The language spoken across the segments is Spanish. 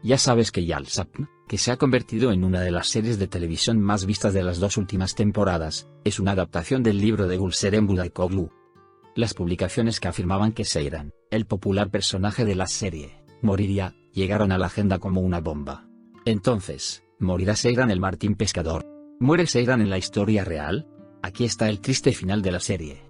Ya sabes que Yalsapn, que se ha convertido en una de las series de televisión más vistas de las 2 últimas temporadas, es una adaptación del libro de Gülseren Budaykoğlu. Las publicaciones que afirmaban que Seyran, el popular personaje de la serie, moriría, llegaron a la agenda como una bomba. Entonces, ¿morirá Seyran el Martín Pescador? ¿Muere Seyran en la historia real? Aquí está el triste final de la serie.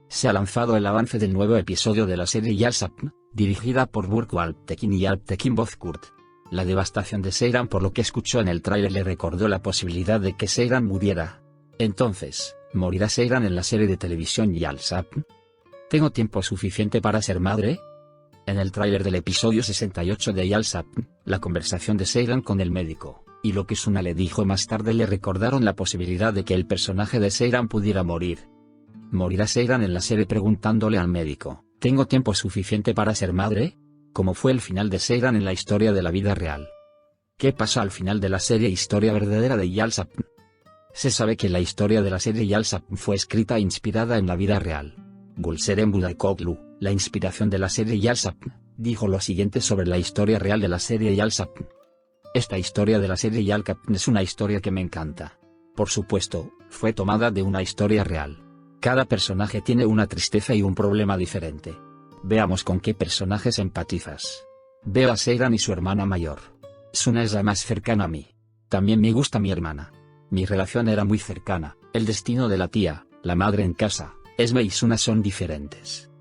Se ha lanzado el avance del nuevo episodio de la serie Yalsapn, dirigida por Burcu Alptekin y Alptekin Bozkurt. La devastación de Seyran por lo que escuchó en el tráiler le recordó la posibilidad de que Seyran muriera. Entonces, ¿morirá Seyran en la serie de televisión Yalsapn? ¿Tengo tiempo suficiente para ser madre? En el tráiler del episodio 68 de Yalsapn, la conversación de Seyran con el médico, y lo que Suna le dijo más tarde le recordaron la posibilidad de que el personaje de Seyran pudiera morir. ¿Morirá Seyran en la serie preguntándole al médico, ¿tengo tiempo suficiente para ser madre? Como fue el final de Seyran en la historia de la vida real. ¿Qué pasó al final de la serie Historia verdadera de Yalsapn? Se sabe que la historia de la serie Yalsapn fue escrita e inspirada en la vida real. Gülseren Budaykoğlu, la inspiración de la serie Yalsapn, dijo lo siguiente sobre la historia real de la serie Yalsapn. Esta historia de la serie Yalsapn es una historia que me encanta. Por supuesto, fue tomada de una historia real. Cada personaje tiene una tristeza y un problema diferente. Veamos con qué personajes empatizas. Veo a Seyran y su hermana mayor. Suna es la más cercana a mí. También me gusta mi hermana. Mi relación era muy cercana. El destino de la tía, la madre en casa, Esme y Suna son diferentes.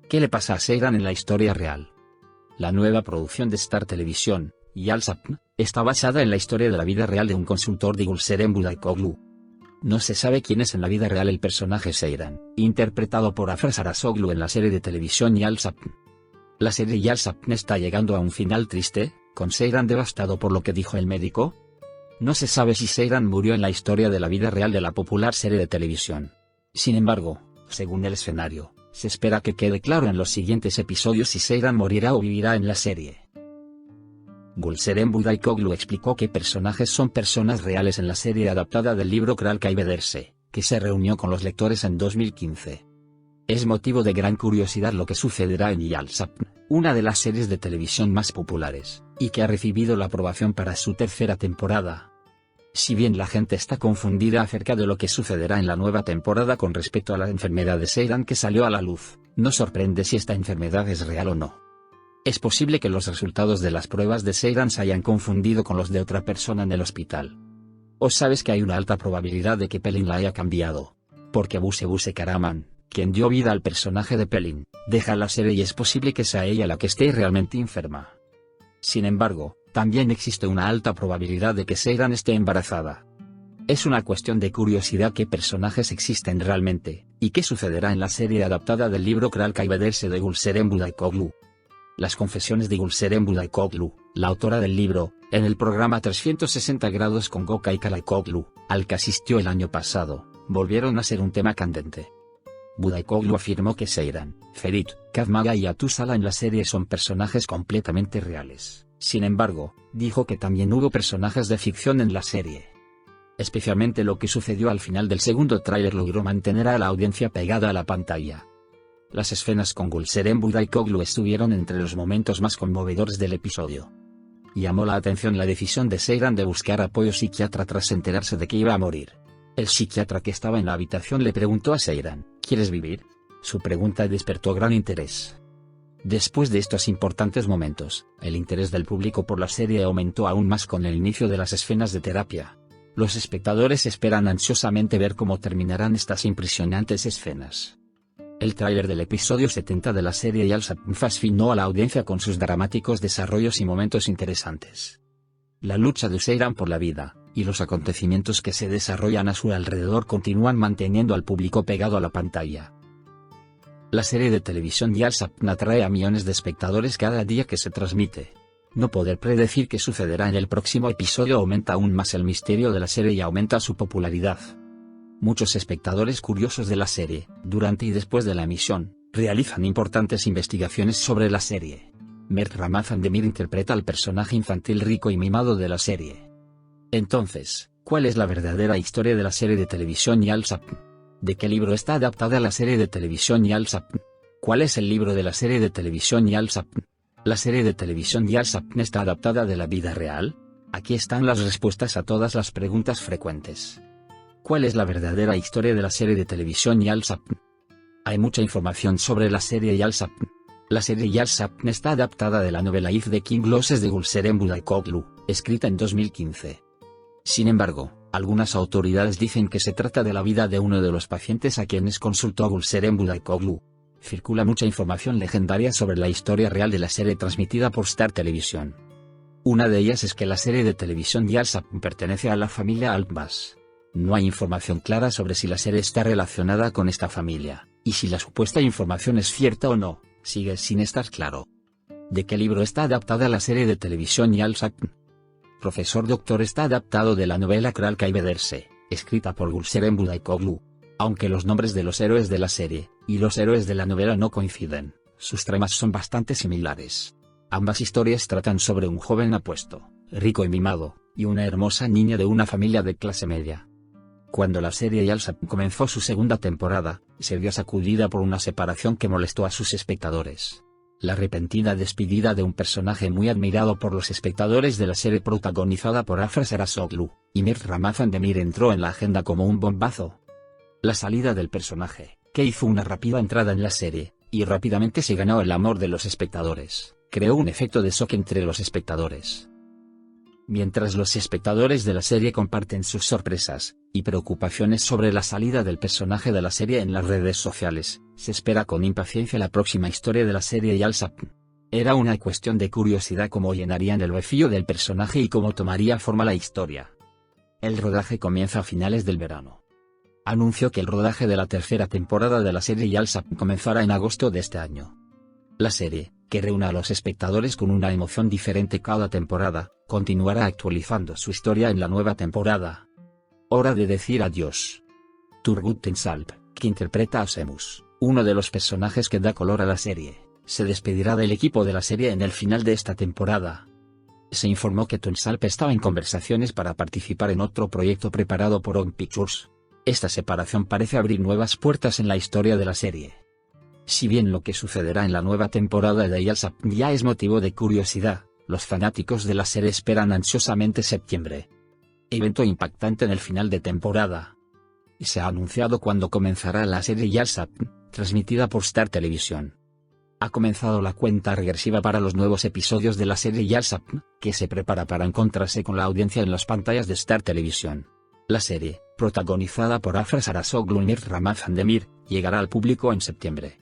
¿Qué le pasa a Seyran en la historia real? La nueva producción de Star Televisión, Yalsapn, está basada en la historia de la vida real de un consultor de Gülseren Budaykoğlu. No se sabe quién es en la vida real el personaje Seyran, interpretado por Afra Sarasoglu en la serie de televisión Yalsapn. La serie Yalsapn está llegando a un final triste, con Seyran devastado por lo que dijo el médico. No se sabe si Seyran murió en la historia de la vida real de la popular serie de televisión. Sin embargo, según el escenario, se espera que quede claro en los siguientes episodios si Seyran morirá o vivirá en la serie. Gülseren Budaykoğlu explicó qué personajes son personas reales en la serie adaptada del libro Kral Kaybederse, que se reunió con los lectores en 2015. Es motivo de gran curiosidad lo que sucederá en Yalsapn, una de las series de televisión más populares, y que ha recibido la aprobación para su tercera temporada. Si bien la gente está confundida acerca de lo que sucederá en la nueva temporada con respecto a la enfermedad de Seyran que salió a la luz, no sorprende si esta enfermedad es real o no. Es posible que los resultados de las pruebas de Seyran se hayan confundido con los de otra persona en el hospital. ¿O sabes que hay una alta probabilidad de que Pelin la haya cambiado? Porque Buse Karaman, quien dio vida al personaje de Pelin, deja la serie y es posible que sea ella la que esté realmente enferma. Sin embargo, también existe una alta probabilidad de que Seyran esté embarazada. Es una cuestión de curiosidad qué personajes existen realmente, y qué sucederá en la serie adaptada del libro Kral Kaybederse de Gülseren Budaykoğlu. Las confesiones de Gülseren Budaykoğlu, la autora del libro, en el programa 360 grados con Gökay Kalaykoğlu, al que asistió el año pasado, volvieron a ser un tema candente. Budaykoğlu afirmó que Seyran, Ferit, Kazmaga y Atusala en la serie son personajes completamente reales. Sin embargo, dijo que también hubo personajes de ficción en la serie. Especialmente lo que sucedió al final del segundo tráiler logró mantener a la audiencia pegada a la pantalla. Las escenas con Gülseren Budaykoğlu estuvieron entre los momentos más conmovedores del episodio. Llamó la atención la decisión de Seyran de buscar apoyo psiquiatra tras enterarse de que iba a morir. El psiquiatra que estaba en la habitación le preguntó a Seyran, ¿quieres vivir? Su pregunta despertó gran interés. Después de estos importantes momentos, el interés del público por la serie aumentó aún más con el inicio de las escenas de terapia. Los espectadores esperan ansiosamente ver cómo terminarán estas impresionantes escenas. El tráiler del episodio 70 de la serie Yalsapn fascinó a la audiencia con sus dramáticos desarrollos y momentos interesantes. La lucha de Seyran por la vida, y los acontecimientos que se desarrollan a su alrededor continúan manteniendo al público pegado a la pantalla. La serie de televisión Yalsapn atrae a millones de espectadores cada día que se transmite. No poder predecir qué sucederá en el próximo episodio aumenta aún más el misterio de la serie y aumenta su popularidad. Muchos espectadores curiosos de la serie, durante y después de la emisión, realizan importantes investigaciones sobre la serie. Mert Ramazan Demir interpreta al personaje infantil rico y mimado de la serie. Entonces, ¿cuál es la verdadera historia de la serie de televisión Yalsapn? ¿De qué libro está adaptada la serie de televisión Yalsapn? ¿Cuál es el libro de la serie de televisión Yalsapn? ¿La serie de televisión Yal Sapn está adaptada de la vida real? Aquí están las respuestas a todas las preguntas frecuentes. ¿Cuál es la verdadera historia de la serie de televisión Yal Sapn? Hay mucha información sobre la serie Yal Sapn. La serie Yal Sapn está adaptada de la novela If the King Loses de Gülseren Budaykoğlu, escrita en 2015. Sin embargo, algunas autoridades dicen que se trata de la vida de uno de los pacientes a quienes consultó Gülseren Budaykoğlu. Circula mucha información legendaria sobre la historia real de la serie transmitida por Star Television. Una de ellas es que la serie de televisión Yal Sapn pertenece a la familia Alpbas. No hay información clara sobre si la serie está relacionada con esta familia, y si la supuesta información es cierta o no, sigue sin estar claro. ¿De qué libro está adaptada la serie de televisión Yal Sapn? Profesor Doctor está adaptado de la novela Kral Kaybederse, escrita por Gülseren Budaykoğlu. Aunque los nombres de los héroes de la serie y los héroes de la novela no coinciden, sus tramas son bastante similares. Ambas historias tratan sobre un joven apuesto, rico y mimado, y una hermosa niña de una familia de clase media. Cuando la serie Yal Sapn comenzó su segunda temporada, se vio sacudida por una separación que molestó a sus espectadores. La repentina despedida de un personaje muy admirado por los espectadores de la serie protagonizada por Afra Sarasoglu y Mir Ramazan Demir entró en la agenda como un bombazo. La salida del personaje, que hizo una rápida entrada en la serie, y rápidamente se ganó el amor de los espectadores, creó un efecto de shock entre los espectadores. Mientras los espectadores de la serie comparten sus sorpresas y preocupaciones sobre la salida del personaje de la serie en las redes sociales, se espera con impaciencia la próxima historia de la serie Yal Sapn. Era una cuestión de curiosidad cómo llenarían el vacío del personaje y cómo tomaría forma la historia. El rodaje comienza a finales del verano. Anunció que el rodaje de la tercera temporada de la serie Yal Sapn comenzará en agosto de este año. La serie, que reúne a los espectadores con una emoción diferente cada temporada, continuará actualizando su historia en la nueva temporada. Hora de decir adiós. Turgut Tensalp, que interpreta a Seamus, uno de los personajes que da color a la serie, se despedirá del equipo de la serie en el final de esta temporada. Se informó que Tensalp estaba en conversaciones para participar en otro proyecto preparado por On Pictures. Esta separación parece abrir nuevas puertas en la historia de la serie. Si bien lo que sucederá en la nueva temporada de Yal Sapn ya es motivo de curiosidad, los fanáticos de la serie esperan ansiosamente septiembre. Evento impactante en el final de temporada. Se ha anunciado cuándo comenzará la serie Yal Sapn, transmitida por Star Television. Ha comenzado la cuenta regresiva para los nuevos episodios de la serie Yal Sapn, que se prepara para encontrarse con la audiencia en las pantallas de Star Television. La serie, protagonizada por Afra Sarasoglu y Mir Ramazan Demir, llegará al público en septiembre.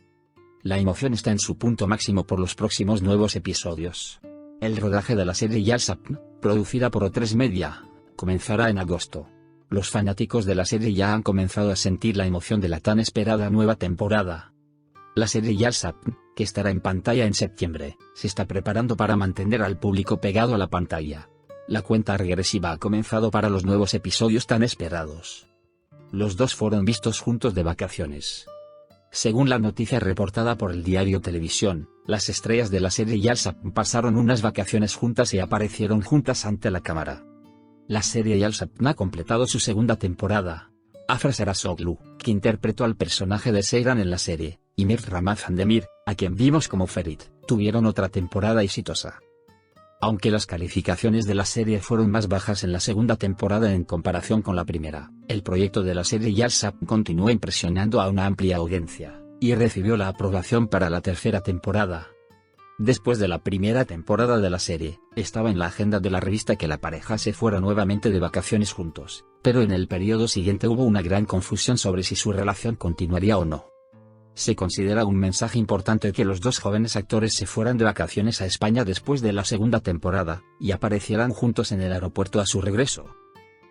La emoción está en su punto máximo por los próximos nuevos episodios. El rodaje de la serie Yal Sapn, producida por O3 Media, comenzará en agosto. Los fanáticos de la serie ya han comenzado a sentir la emoción de la tan esperada nueva temporada. La serie Yal Sapn, que estará en pantalla en septiembre, se está preparando para mantener al público pegado a la pantalla. La cuenta regresiva ha comenzado para los nuevos episodios tan esperados. Los dos fueron vistos juntos de vacaciones. Según la noticia reportada por el diario Televisión, las estrellas de la serie Yal Sapn pasaron unas vacaciones juntas y aparecieron juntas ante la cámara. La serie Yal Sapn ha completado su segunda temporada. Afra Sarasoglu, que interpretó al personaje de Seyran en la serie, y Mir Ramazan Demir, a quien vimos como Ferit, tuvieron otra temporada exitosa. Aunque las calificaciones de la serie fueron más bajas en la segunda temporada en comparación con la primera, el proyecto de la serie Yal Sapn continuó impresionando a una amplia audiencia, y recibió la aprobación para la tercera temporada. Después de la primera temporada de la serie, estaba en la agenda de la revista que la pareja se fuera nuevamente de vacaciones juntos, pero en el periodo siguiente hubo una gran confusión sobre si su relación continuaría o no. Se considera un mensaje importante que los dos jóvenes actores se fueran de vacaciones a España después de la segunda temporada, y aparecieran juntos en el aeropuerto a su regreso.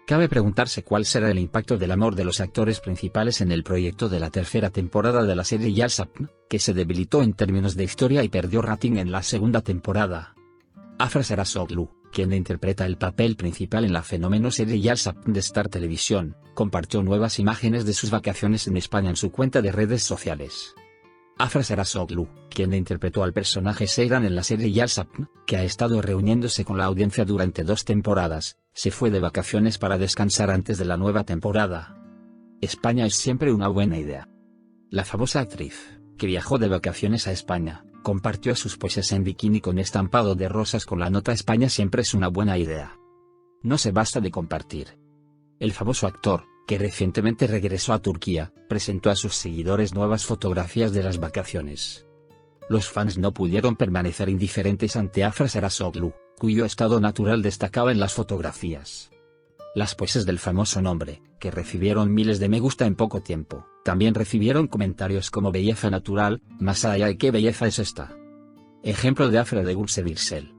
Cabe preguntarse cuál será el impacto del amor de los actores principales en el proyecto de la tercera temporada de la serie Yal Sapn, que se debilitó en términos de historia y perdió rating en la segunda temporada. Afra Sarasoglu, quien interpreta el papel principal en la fenómeno serie Yal Sapn de Star Television, compartió nuevas imágenes de sus vacaciones en España en su cuenta de redes sociales. Afra Sarasoglu, quien interpretó al personaje Seyran en la serie Yal Sapn, que ha estado reuniéndose con la audiencia durante 2 temporadas, se fue de vacaciones para descansar antes de la nueva temporada. España es siempre una buena idea. La famosa actriz, que viajó de vacaciones a España, compartió sus poses en bikini con estampado de rosas con la nota España siempre es una buena idea. No se basta de compartir. El famoso actor, que recientemente regresó a Turquía, presentó a sus seguidores nuevas fotografías de las vacaciones. Los fans no pudieron permanecer indiferentes ante Afra Sarasoglu, cuyo estado natural destacaba en las fotografías. Las poses del famoso nombre, que recibieron miles de me gusta en poco tiempo, también recibieron comentarios como belleza natural, más allá de qué belleza es esta. Ejemplo de Afra de Gülse Birsel.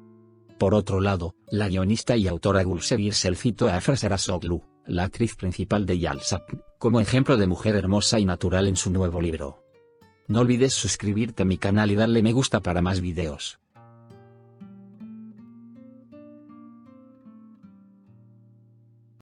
Por otro lado, la guionista y autora Gülse Birsel citó a Afra Sarasoglu, la actriz principal de Yalsapn, como ejemplo de mujer hermosa y natural en su nuevo libro. No olvides suscribirte a mi canal y darle me gusta para más videos.